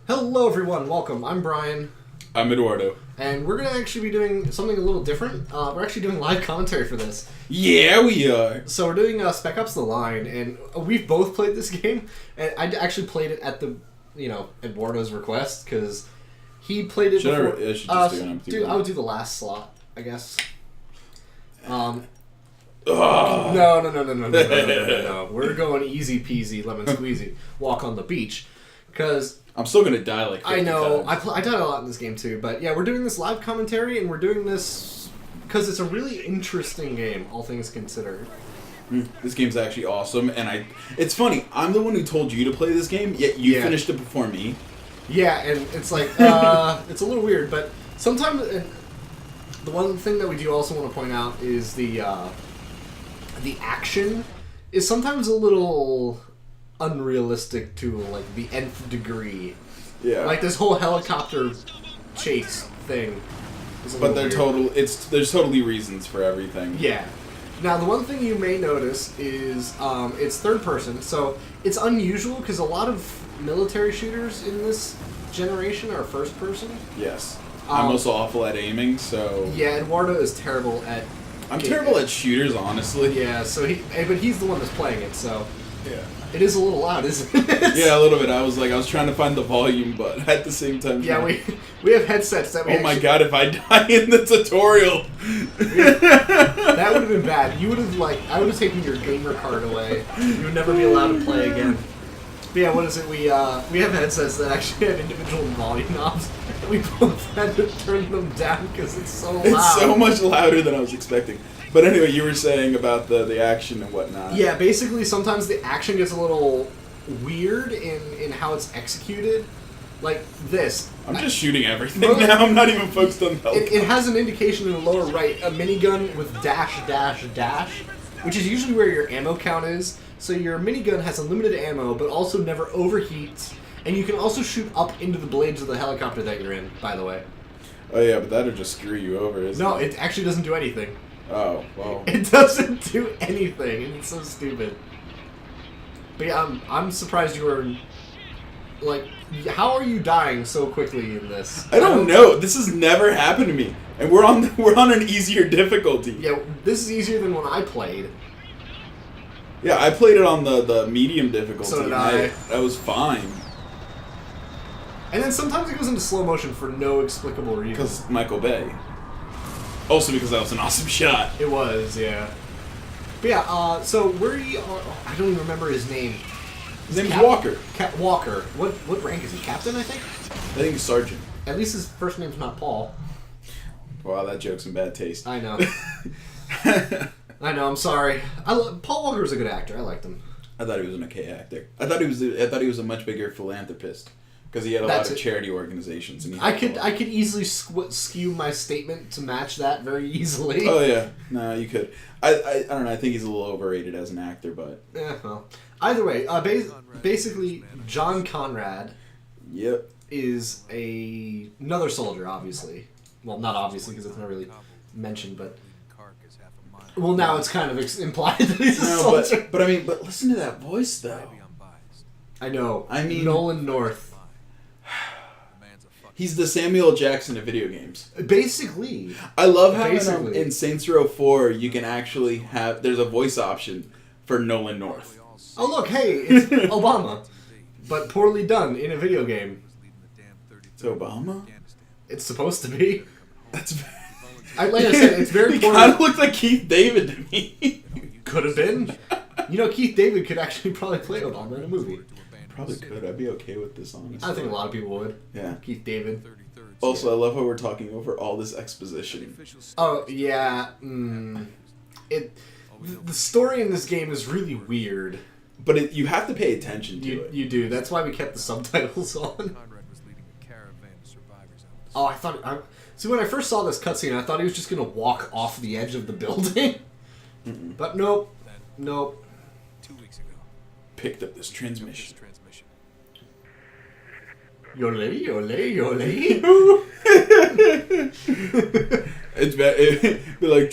Hello everyone, welcome. I'm Brian. I'm Eduardo. And we're going to actually be doing something a little different. We're actually doing live commentary for this. Yeah, we are. So we're doing Spec Ops The Line, and we've both played this game. And I actually played it at the, Eduardo's request, because he played it before. I should just do an empty I would do the last slot, I guess. Ugh. No. We're going easy peasy, lemon squeezy, walk on the beach. Because I'm still going to die like 50 I know. times. I died a lot in this game too. But yeah, we're doing this live commentary, and we're doing this because it's a really interesting game, all things considered. This game's actually awesome, and it's funny, I'm the one who told you to play this game, yet you finished it before me. Yeah, and it's like, it's a little weird, but sometimes, the one thing that we do also want to point out is the action is sometimes a little unrealistic to, like, the nth degree. Yeah. Like, this whole helicopter chase thing is a But little weird. there's totally reasons for everything. Yeah. Now, the one thing you may notice is it's third person, so it's unusual because a lot of military shooters in this generation are first person. Yes. I'm also awful at aiming, so... Yeah, Eduardo is terrible at... I'm terrible at shooters, honestly. Yeah, so but he's the one that's playing it, so... Yeah. It is a little loud, isn't it? Yeah, a little bit. I was trying to find the volume, but at the same time... Yeah, we have headsets that we my god, if I die in the tutorial... That would have been bad. You would have, I would have taken your gamer card away. You would never be allowed to play again. But yeah, what is it? We have headsets that actually have individual volume knobs. We both had to turn them down because it's so loud. It's so much louder than I was expecting. But anyway, you were saying about the action and whatnot. Yeah, basically sometimes the action gets a little weird in how it's executed. Like this. I'm just shooting everything now. I'm not even focused on health. It has an indication in the lower right, a minigun with dash, dash, dash, which is usually where your ammo count is. So your minigun has unlimited ammo, but also never overheats. And you can also shoot up into the blades of the helicopter that you're in, by the way. Oh yeah, but that'll just screw you over, isn't it? No, it actually doesn't do anything. Oh, well. It doesn't do anything, and it's so stupid. But yeah, I'm surprised you were... Like, how are you dying so quickly in this? I don't know. This has never happened to me. And we're on an easier difficulty. Yeah, this is easier than when I played. Yeah, I played it on the medium difficulty. So did I. I was fine. And then sometimes it goes into slow motion for no explicable reason. Because Michael Bay. Also because that was an awesome shot. It was, yeah. But yeah, so where you are... I don't even remember his name. His name's Walker. Walker. What rank is he? Captain, I think? I think he's Sergeant. At least his first name's not Paul. Wow, that joke's in bad taste. I know. I know, I'm sorry. Paul Walker was a good actor. I liked him. I thought he was an okay actor. I thought he was a much bigger philanthropist. Because he had a lot of charity organizations. And I could easily skew my statement to match that very easily. Oh yeah, no, you could. I don't know. I think he's a little overrated as an actor, but yeah. Well, either way, basically, John Conrad. Yep. Is another soldier, obviously. Well, not obviously because it's not really mentioned, but well, now it's kind of implied that he's a soldier. But listen to that voice though. I know. I mean, Nolan North. He's the Samuel L. Jackson of video games. Basically. I love how in Saints Row 4 you can actually there's a voice option for Nolan North. Oh look, hey, it's Obama, but poorly done in a video game. It's Obama? It's supposed to be. That's. Like I said, it's very poorly. He kind of looks like Keith David to me. Could have been. Keith David could actually probably play Obama in a movie. Probably could. I'd be okay with this, honestly. I think a lot of people would. Yeah. Keith David. Also, I love how we're talking over all this exposition. Oh, yeah. The story in this game is really weird. But you have to pay attention to it. You do. That's why we kept the subtitles on. Oh, I thought... See, when I first saw this cutscene, I thought he was just going to walk off the edge of the building. But nope. Nope. 2 weeks ago. Picked up this transmission. Yole, yole, yole. It's bad. It'd be like...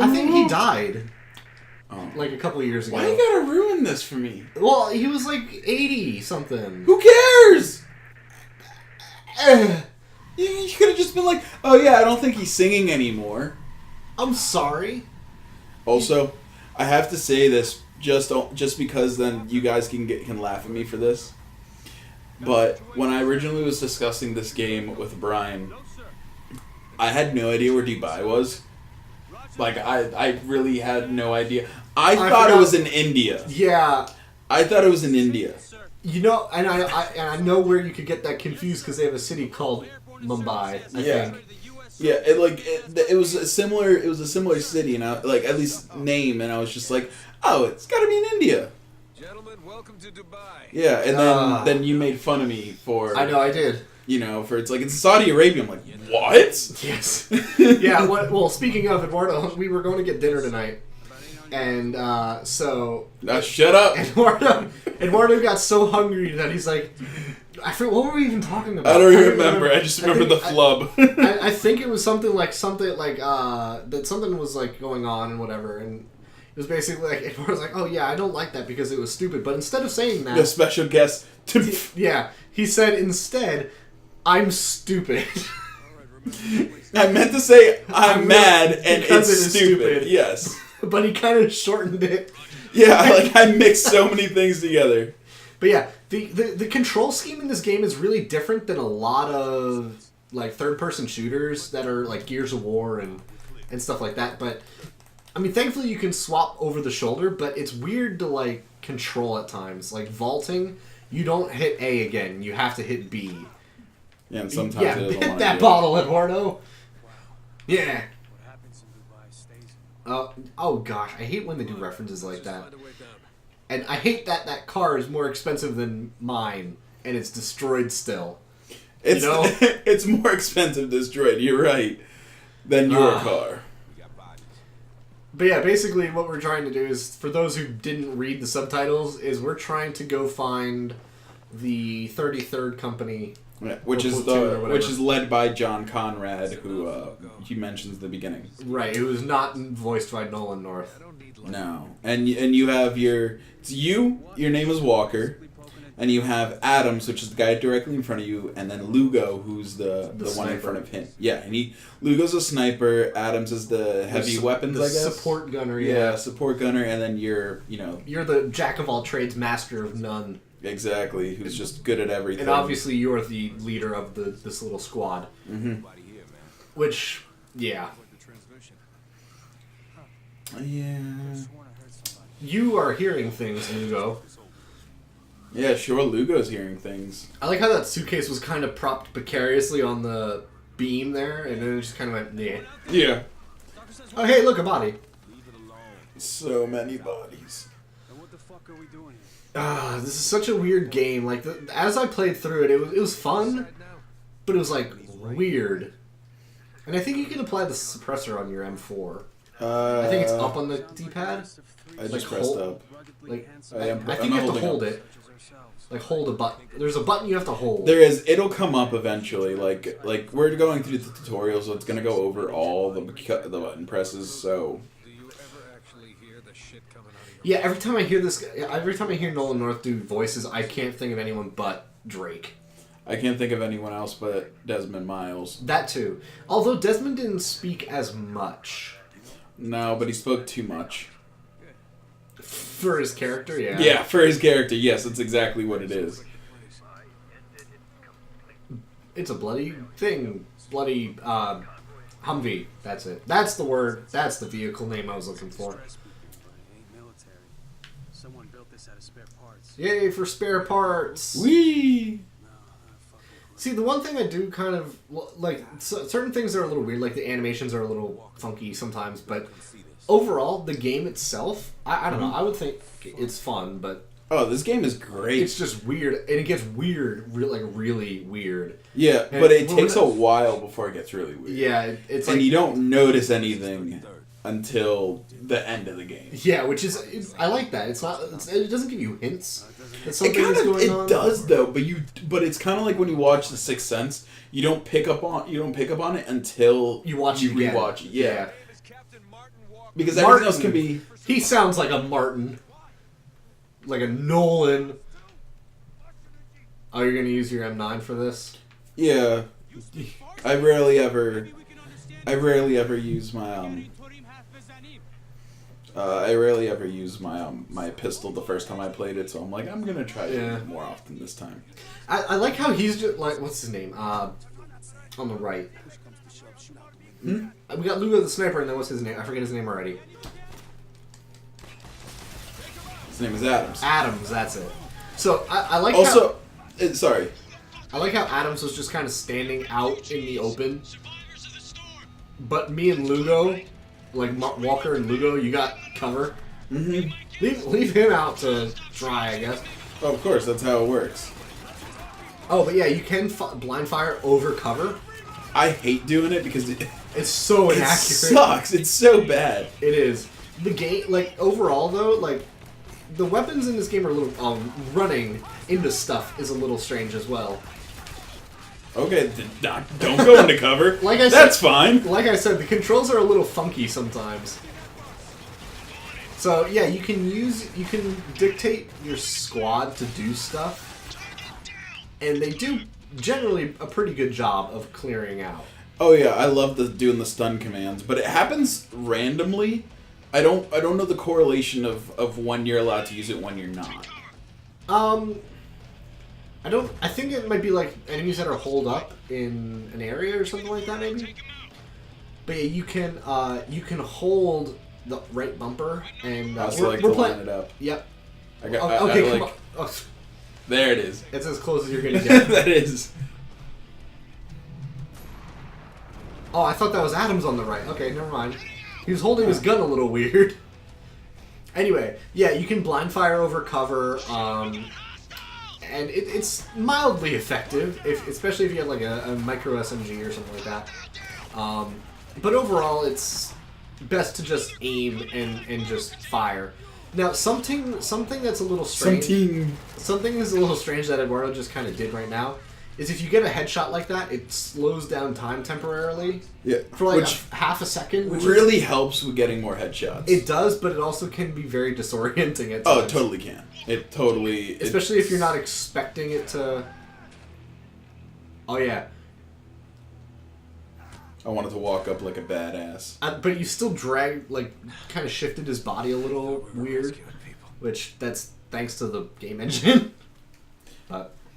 I think he died. like a couple of years ago. Why you gotta ruin this for me? Well, he was like 80 something. Who cares? You could have just been like, oh yeah, I don't think he's singing anymore. I'm sorry. Also, I have to say this just because then you guys can laugh at me for this. But when I originally was discussing this game with Brian, I had no idea where Dubai was. Like, I really had no idea. I thought it was in India. Yeah. I thought it was in India. You know, and I know where you could get that confused because they have a city called Mumbai, I think. Yeah, it was a similar city, and like at least name, and I was just like, oh, it's got to be in India. Gentlemen, welcome to Dubai. Yeah, and then you made fun of me for. I know I did. You know, for it's Saudi Arabia. I'm like, what? Yes. Yeah. Well, speaking of Eduardo, we were going to get dinner tonight, and so. Now shut up. Eduardo got so hungry that he's like, I forget, what were we even talking about? I don't even remember. I just remember the flub. I think it was something like that something was like going on and whatever, and it was basically like Eduardo's like, oh yeah, I don't like that because it was stupid. But instead of saying that, the special guest. Yeah, he said instead, I'm stupid. I meant to say I'm mad and it's stupid. Yes. But he kind of shortened it. Yeah, like I mixed so many things together. But yeah, the control scheme in this game is really different than a lot of like third-person shooters that are like Gears of War and stuff like that. But I mean, thankfully you can swap over the shoulder, but it's weird to like control at times. Like vaulting, you don't hit A again; you have to hit B. Yeah, and sometimes yeah, hit that bottle, Eduardo. Yeah. Oh gosh, I hate when they do references like that. And I hate that car is more expensive than mine, and it's destroyed still. It's, you know? It's more expensive destroyed, you're right, than your car. But yeah, basically what we're trying to do is, for those who didn't read the subtitles, is we're trying to go find the 33rd company. Yeah, which is led by John Conrad, who he mentions at the beginning. Right, who is not voiced by Nolan North. No, and you have your name is Walker, and you have Adams, which is the guy directly in front of you, and then Lugo, who's the one in front of him. Yeah, and Lugo's a sniper. Adams is the heavy weapons, I guess. Support gunner. Yeah, support gunner, and then you're the jack of all trades, master of none. Exactly, who's just good at everything. And obviously you're the leader of this little squad. Mm-hmm. Which, yeah. Yeah. You are hearing things, Lugo. Yeah, sure, Lugo's hearing things. I like how that suitcase was kind of propped precariously on the beam there, and then it just kind of went, yeah. Yeah. Oh, hey, look, a body. So many bodies. What the fuck are we doing here? This is such a weird game. Like, as I played through it, it was fun, but it was, like, weird. And I think you can apply the suppressor on your M4. I think it's up on the D-pad. I just pressed up. Like, I think you have to hold it. Like, hold a button. There's a button you have to hold. There is. It'll come up eventually. Like we're going through the tutorial, so it's going to go over all the button presses, so... Yeah, every time I hear Nolan North do voices, I can't think of anyone but Drake. I can't think of anyone else but Desmond Miles. That too. Although Desmond didn't speak as much. No, but he spoke too much. For his character, yeah. Yeah, for his character, yes, that's exactly what it is. It's a bloody thing. Bloody, Humvee. That's it. That's the word. That's the vehicle name I was looking for. Someone built this out of spare parts. Yay for spare parts! Whee! See, the one thing I do kind of like, certain things are a little weird, like the animations are a little funky sometimes, but overall, the game itself, I don't know, I would think it's fun, but... Oh, this game is great. It's just weird, and it gets weird, really weird. Yeah, and but it takes a while before it gets really weird. Yeah, it's and like... you don't notice anything until the end of the game. Yeah, which is... I like that. It doesn't give you hints that something is going on. It does, though, but it's kind of like when you watch The Sixth Sense, you don't pick up on it until you rewatch it. Yeah. Because Martin. everything else can be... He sounds like a Martin. Like a Nolan. Oh, you're gonna use your M9 for this? Yeah. I rarely ever use my my pistol the first time I played it, so I'm like, I'm gonna try it more often this time. I like how he's just like, what's his name? On the right. We got Lugo the sniper, and then what's his name? I forget his name already. His name is Adams. Adams, that's it. So I like also, sorry. I like how Adams was just kind of standing out in the open. But me and Lugo, like Walker and Lugo, you got cover. Mm-hmm. Leave him out to try, I guess. Oh, of course, that's how it works. Oh, but yeah, you can blind fire over cover. I hate doing it because it's so inaccurate. It sucks. It's so bad. It is. The game, like, overall, though, like, the weapons in this game are a little, running into stuff is a little strange as well. Okay, don't go into cover. Like I said, that's fine. Like I said, the controls are a little funky sometimes. So yeah, you can dictate your squad to do stuff, and they do generally a pretty good job of clearing out. Oh yeah, I love doing the stun commands, but it happens randomly. I don't know the correlation of when you're allowed to use it, when you're not. I think it might be like enemies that are holed up in an area or something like that, maybe. But yeah, you can hold the right bumper and we're playing it up. Yep. Okay, come on. Oh. There it is. It's as close as you're gonna get. That is. Oh, I thought that was Adams on the right. Okay, never mind. He was holding his gun a little weird. Anyway, yeah, you can blind fire over cover. And it's mildly effective, especially if you have like a micro SMG or something like that. But overall, it's best to just aim and just fire. Now, something that's a little strange. Something is a little strange that Eduardo just kind of did right now is if you get a headshot like that, it slows down time temporarily. Yeah, for like half a second, which really helps with getting more headshots. It does, but it also can be very disorienting at times. Oh, it totally can. Especially if you're not expecting it to... Oh, yeah. I wanted to walk up like a badass. But you still kind of shifted his body a little weird. Which, that's thanks to the game engine.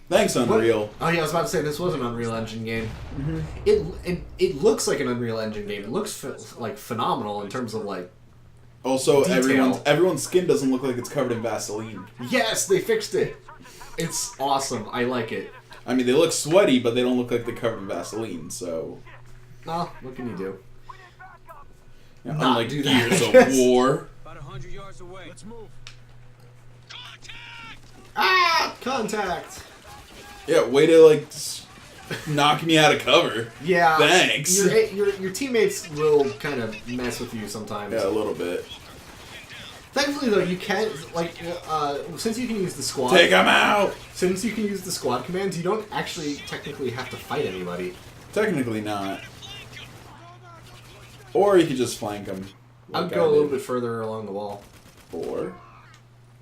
Thanks, Unreal. Oh, yeah, I was about to say, this was an Unreal Engine game. Mm-hmm. It looks like an Unreal Engine game. It looks, phenomenal in terms of, Also, detail. everyone's skin doesn't look like it's covered in Vaseline. Yes, they fixed it. It's awesome. I like it. I mean, they look sweaty, but they don't look like they're covered in Vaseline, so... No, what can you do? Yeah, unlike Years of War. About 100 yards away. Let's move. Contact! Yeah, way to, knock me out of cover. Yeah. Thanks. Your teammates will kind of mess with you sometimes. Yeah, a little bit. Thankfully, though, you can, since you can use the squad... Take them out! Since you can use the squad commands, you don't actually technically have to fight anybody. Technically not. Or you could just flank them. I'd go a little bit further along the wall. Or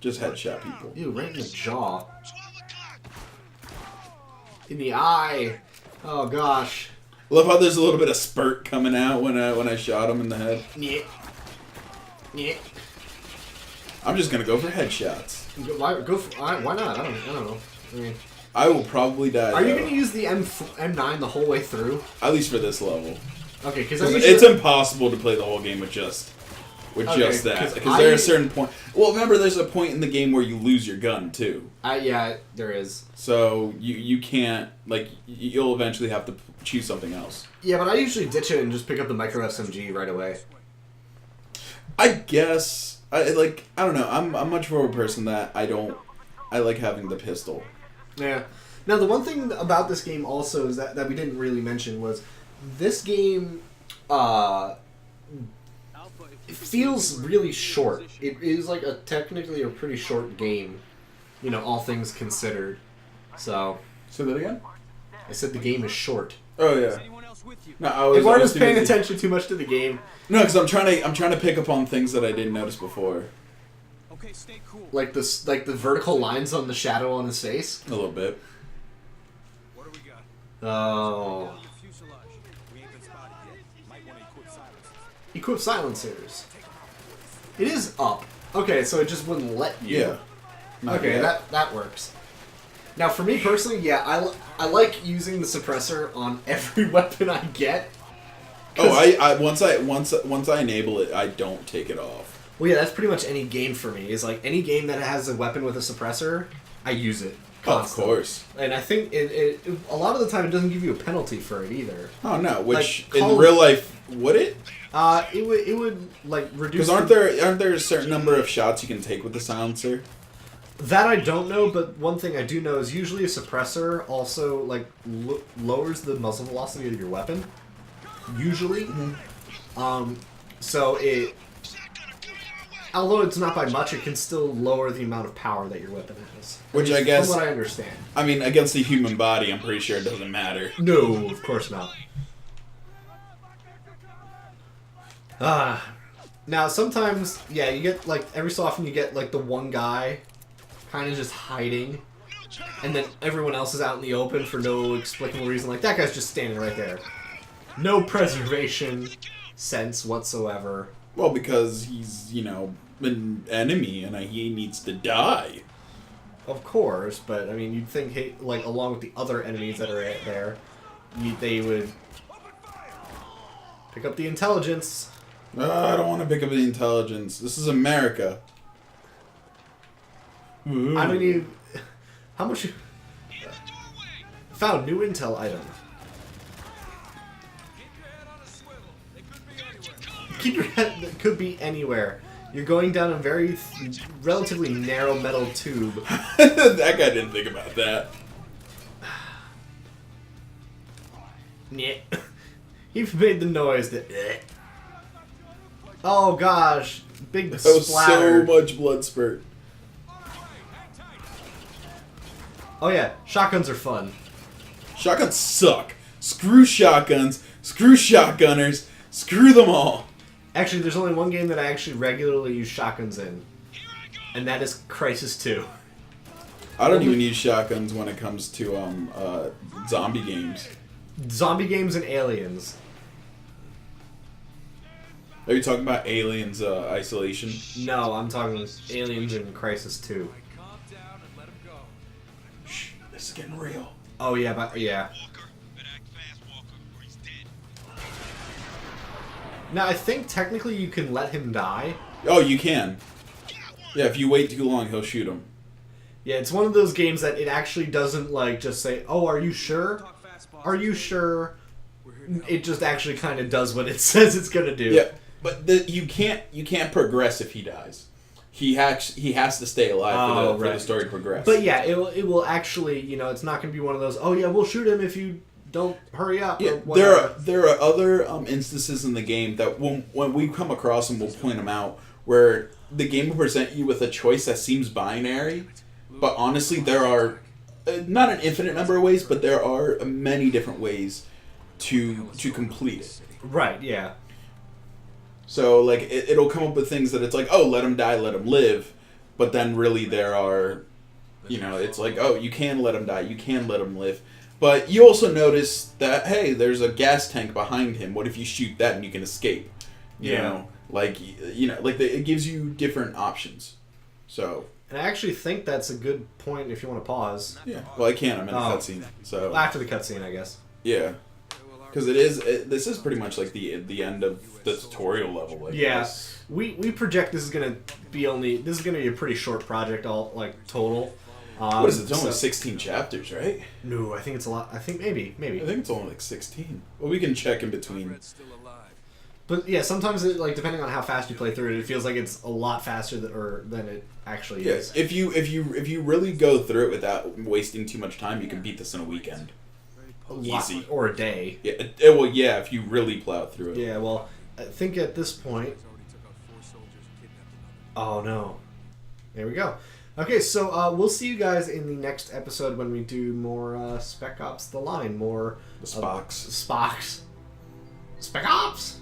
just headshot people. Ew, right in the jaw. In the eye. Oh, gosh. Love how there's a little bit of spurt coming out when I shot him in the head. Yeah. I'm just gonna go for headshots. Why not? I don't know. I mean, I will probably die. Are you gonna use the M9 the whole way through? At least for this level. Okay, because it's impossible to play the whole game with just that. Because there's a certain point. Well, remember, there's a point in the game where you lose your gun too. Yeah, there is. So you can't you'll eventually have to choose something else. Yeah, but I usually ditch it and just pick up the micro SMG right away. I guess I don't know. I'm much more of a person that I like having the pistol. Yeah. Now the one thing about this game also is that we didn't really mention was this game it feels really short. It is technically a pretty short game, all things considered. So say that again? I said the game is short. Oh yeah. with you. No, I was. Eduardo's too paying busy. attention too much to the game. No, because I'm trying to pick up on things that I didn't notice before. Okay, stay cool. Like this, like the vertical lines on the shadow on his face. A little bit. What do we got? Oh. Down the fuselage. We ain't been spotted yet. Might want to equip silencers. Equip silencers. It is up. Okay, so it just wouldn't let you. Yeah. Not Okay, yet. that works. Now, for me personally, yeah, I like using the suppressor on every weapon I get. Oh, I once I enable it, I don't take it off. Well, yeah, that's pretty much any game for me. Is like any game that has a weapon with a suppressor, I use it. Oh, of Constantly. course. And I think it a lot of the time it doesn't give you a penalty for it either. Oh no, which Like, in real life would it? It would like reduce. Because aren't there a certain number of shots you can take with the silencer? That I don't know, but one thing I do know is usually a suppressor also like lowers the muzzle velocity of your weapon. Usually, so it, although it's not by much, it can still lower the amount of power that your weapon has. Which At I least guess- from what I understand. I mean, against the human body, I'm pretty sure it doesn't matter. No, of course not. Now sometimes, yeah, you get like every so often you get like the one guy kind of just hiding, and then everyone else is out in the open for no explicable reason. Like that guy's just standing right there, no preservation sense whatsoever. Well, because he's an enemy and he needs to die. Of course, but I mean, you'd think hey, like along with the other enemies that are there, they would pick up the intelligence. I don't want to pick up the intelligence. This is America. I don't even. How much? Found new intel item. Keep your head. It could be anywhere. You're going down a very relatively narrow metal tube. That guy didn't think about that. Yeah. He made the noise that. Oh gosh, big That was splatter. so much blood spurt. Oh yeah, shotguns are fun. Shotguns suck. Screw shotguns. Screw shotgunners. Screw them all. Actually, there's only one game that I actually regularly use shotguns in, and that is Crysis 2. I don't even use shotguns when it comes to zombie games. Zombie games and aliens. Are you talking about Aliens Isolation? No, I'm talking aliens in Crysis 2. Calm down and let him go. Shh, this is getting real. Oh yeah, but yeah. Walker, better act fast, Walker, or he's dead. Now I think technically you can let him die. Oh, you can. Yeah, if you wait too long, he'll shoot him. Yeah, it's one of those games that it actually doesn't like just say, "Oh, are you sure? Talk fast, boss. Are you sure?" We're here to help. It just actually kind of does what it says it's gonna do. Yeah, but you can't progress if he dies. He has to stay alive for the story to progress. But yeah, it will actually, it's not gonna be one of those. Oh yeah, we'll shoot him if you don't hurry up. yeah, or whatever. there are other instances in the game that when we come across them, we'll point them out where the game will present you with a choice that seems binary, but honestly, there are not an infinite number of ways, but there are many different ways to complete it. Right. Yeah. So, like, it'll come up with things that it's like, oh, let him die, let him live. But then really there are, it's like, oh, you can let him die, you can let him live. But you also notice that, hey, there's a gas tank behind him. What if you shoot that and you can escape? You know? Like, it gives you different options. So... And I actually think that's a good point if you want to pause. Yeah. Well, I can't. I'm in a Oh. cutscene. So... After the cutscene, I guess. Yeah. Because this is pretty much like the end of the tutorial level. Like Yeah. this. We project this is gonna be a pretty short project, all like total. What is it? It's only so- 16 chapters, right? No, I think it's a lot. I think maybe. I think it's only like 16. Well, we can check in between. Red's still alive. But yeah, sometimes it, like depending on how fast you play through it, it feels like it's a lot faster than it actually Yes. is. If you really go through it without wasting too much time, you can beat this in a weekend. A lot, easy. or a day. Yeah. Well, yeah. If you really plow through it. Yeah. Well, I think at this point. He's already took out 4 soldiers and kidnapped another. Oh no. There we go. Okay, so we'll see you guys in the next episode when we do more Spec Ops: The Line, more The Spocks. Spocks. Spec Ops.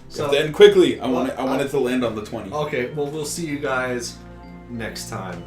So then quickly, I want it to land on the 20. Okay, well, we'll see you guys next time.